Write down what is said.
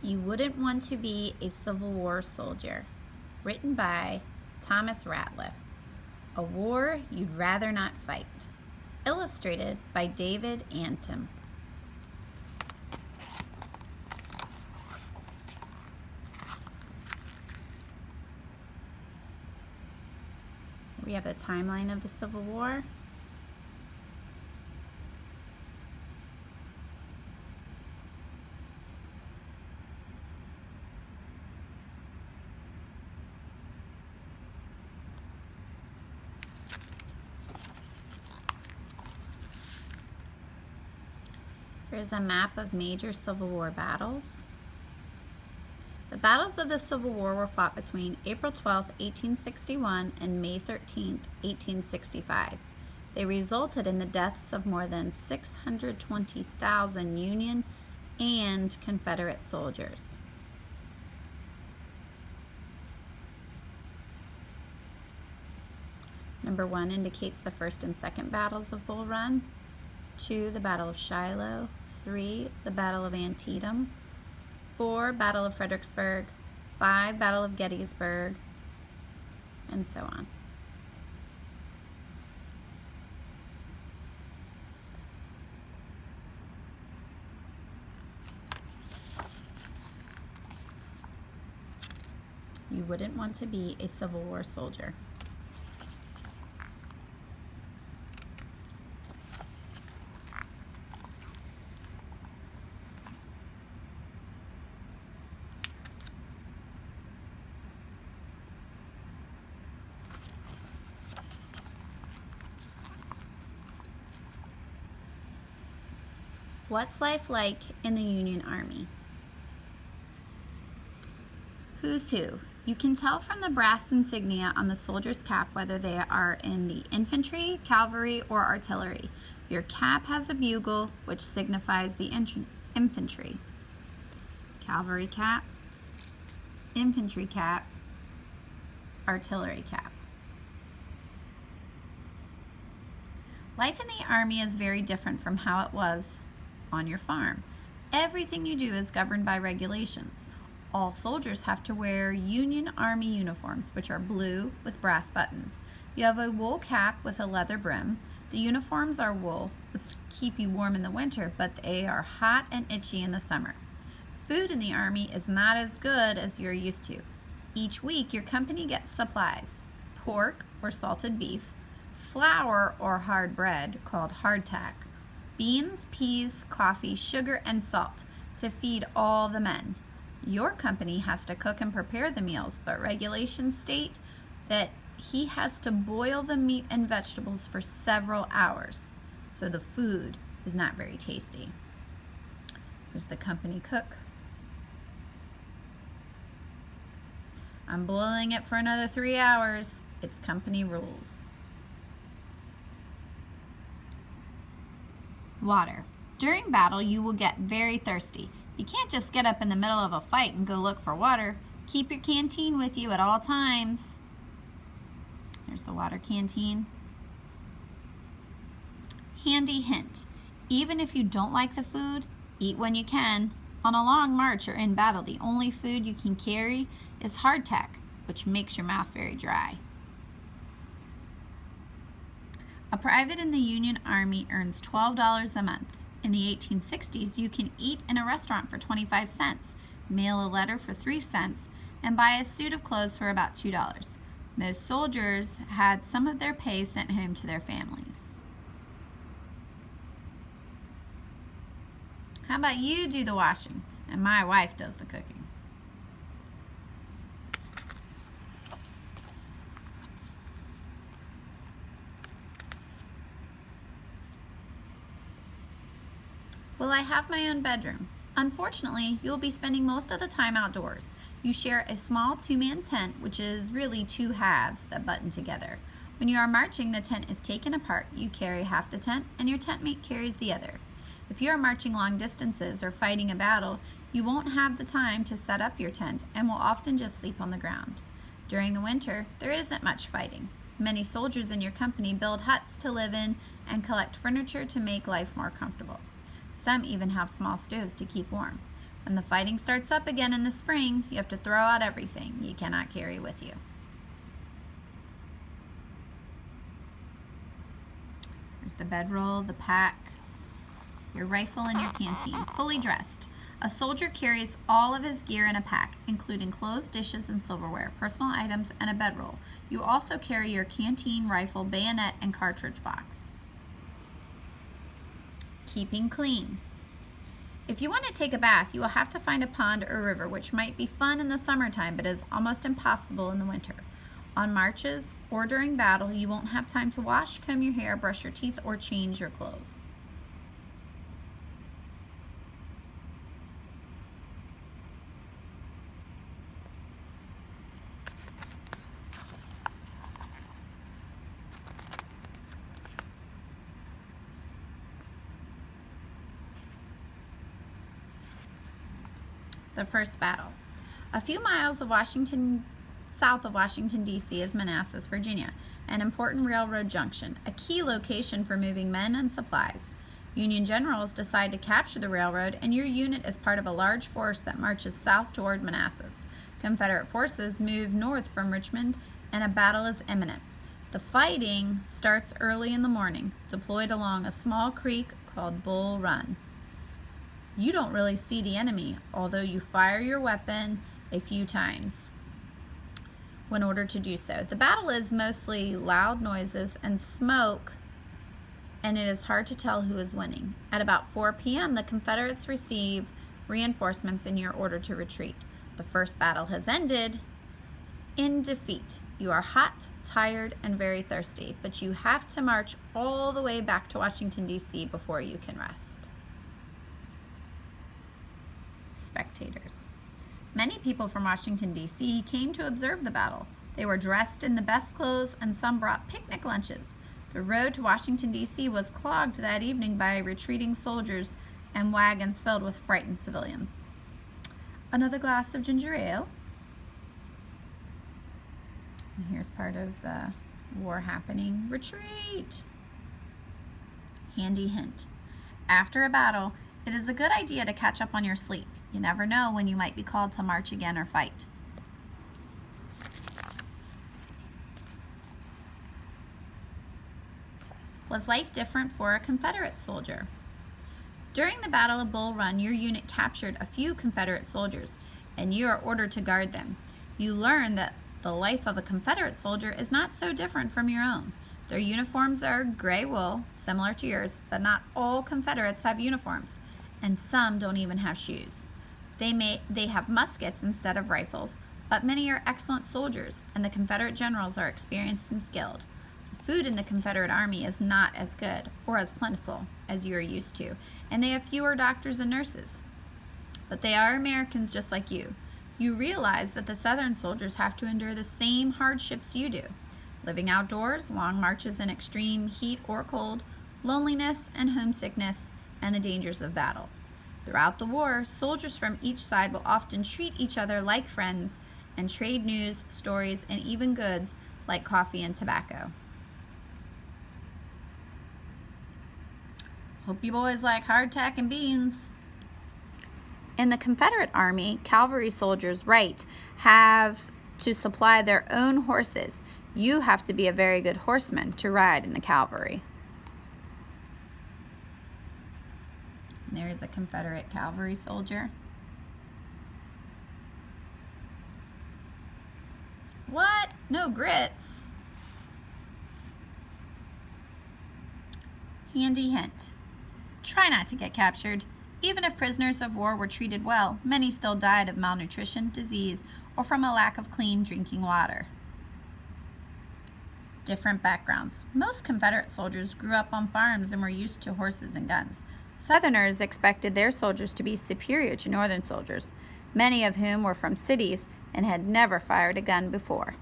You Wouldn't Want to Be a Civil War Soldier, written by Thomas Ratliff. A War You'd Rather Not Fight, illustrated by David Antom. We have the timeline of the Civil War. Here's a map of major Civil War battles. The battles of the Civil War were fought between April 12, 1861 and May 13, 1865. They resulted in the deaths of more than 620,000 Union and Confederate soldiers. Number 1 indicates the first and second battles of Bull Run. 2, the Battle of Shiloh. 3, the Battle of Antietam. 4, Battle of Fredericksburg. 5, Battle of Gettysburg, and so on. You wouldn't want to be a Civil War soldier. What's life like in the Union Army? Who's who? You can tell from the brass insignia on the soldier's cap whether they are in the infantry, cavalry, or artillery. Your cap has a bugle, which signifies the infantry. Cavalry cap, infantry cap, artillery cap. Life in the Army is very different from how it was on your farm. Everything you do is governed by regulations. All soldiers have to wear Union Army uniforms, which are blue with brass buttons. You have a wool cap with a leather brim. The uniforms are wool, which keep you warm in the winter, but they are hot and itchy in the summer. Food in the Army is not as good as you're used to. Each week, your company gets supplies: pork or salted beef, flour or hard bread called hardtack, beans, peas, coffee, sugar, and salt to feed all the men. Your company has to cook and prepare the meals, but regulations state that he has to boil the meat and vegetables for several hours, so the food is not very tasty. Here's the company cook. I'm boiling it for another 3 hours. It's company rules. Water. During battle, you will get very thirsty. You can't just get up in the middle of a fight and go look for water. Keep your canteen with you at all times. Here's the water canteen. Handy hint: even if you don't like the food, eat when you can. On a long march or in battle, the only food you can carry is hardtack, which makes your mouth very dry. A private in the Union Army earns $12 a month. In the 1860s, you can eat in a restaurant for 25 cents, mail a letter for 3 cents, and buy a suit of clothes for about $2. Most soldiers had some of their pay sent home to their families. How about you do the washing and my wife does the cooking? Will I have my own bedroom? Unfortunately, you'll be spending most of the time outdoors. You share a small 2-man tent, which is really 2 halves that button together. When you are marching, the tent is taken apart. You carry half the tent, and your tent mate carries the other. If you are marching long distances or fighting a battle, you won't have the time to set up your tent and will often just sleep on the ground. During the winter, there isn't much fighting. Many soldiers in your company build huts to live in and collect furniture to make life more comfortable. Some even have small stoves to keep warm. When the fighting starts up again in the spring, you have to throw out everything you cannot carry with you. There's the bedroll, the pack, your rifle, and your canteen, fully dressed. A soldier carries all of his gear in a pack, including clothes, dishes, and silverware, personal items, and a bedroll. You also carry your canteen, rifle, bayonet, and cartridge box. Keeping clean. If you want to take a bath, you will have to find a pond or river, which might be fun in the summertime, but is almost impossible in the winter. On marches or during battle, you won't have time to wash, comb your hair, brush your teeth, or change your clothes. The first battle. A few miles south of Washington, D.C. is Manassas, Virginia, an important railroad junction, a key location for moving men and supplies. Union generals decide to capture the railroad, and your unit is part of a large force that marches south toward Manassas. Confederate forces move north from Richmond, and a battle is imminent. The fighting starts early in the morning, deployed along a small creek called Bull Run. You don't really see the enemy, although you fire your weapon a few times when ordered to do so. The battle is mostly loud noises and smoke, and it is hard to tell who is winning. At about 4 p.m., the Confederates receive reinforcements and you're ordered to retreat. The first battle has ended in defeat. You are hot, tired, and very thirsty, but you have to march all the way back to Washington, D.C. before you can rest. Spectators. Many people from Washington, D.C. came to observe the battle. They were dressed in the best clothes, and some brought picnic lunches. The road to Washington, D.C. was clogged that evening by retreating soldiers and wagons filled with frightened civilians. Another glass of ginger ale. And here's part of the war happening. Retreat! Handy hint. After a battle, it is a good idea to catch up on your sleep. You never know when you might be called to march again or fight. Was life different for a Confederate soldier? During the Battle of Bull Run, your unit captured a few Confederate soldiers, and you are ordered to guard them. You learn that the life of a Confederate soldier is not so different from your own. Their uniforms are gray wool, similar to yours, but not all Confederates have uniforms, and some don't even have shoes. They have muskets instead of rifles, but many are excellent soldiers, and the Confederate generals are experienced and skilled. The food in the Confederate Army is not as good or as plentiful as you are used to, and they have fewer doctors and nurses. But they are Americans just like you. You realize that the Southern soldiers have to endure the same hardships you do. Living outdoors, long marches in extreme heat or cold, loneliness and homesickness, and the dangers of battle. Throughout the war, soldiers from each side will often treat each other like friends and trade news, stories, and even goods like coffee and tobacco. Hope you boys like hardtack and beans. In the Confederate Army, cavalry soldiers' have to supply their own horses. You have to be a very good horseman to ride in the cavalry. There's a Confederate cavalry soldier. What? No grits. Handy hint. Try not to get captured. Even if prisoners of war were treated well, many still died of malnutrition, disease, or from a lack of clean drinking water. Different backgrounds. Most Confederate soldiers grew up on farms and were used to horses and guns. Southerners expected their soldiers to be superior to Northern soldiers, many of whom were from cities and had never fired a gun before.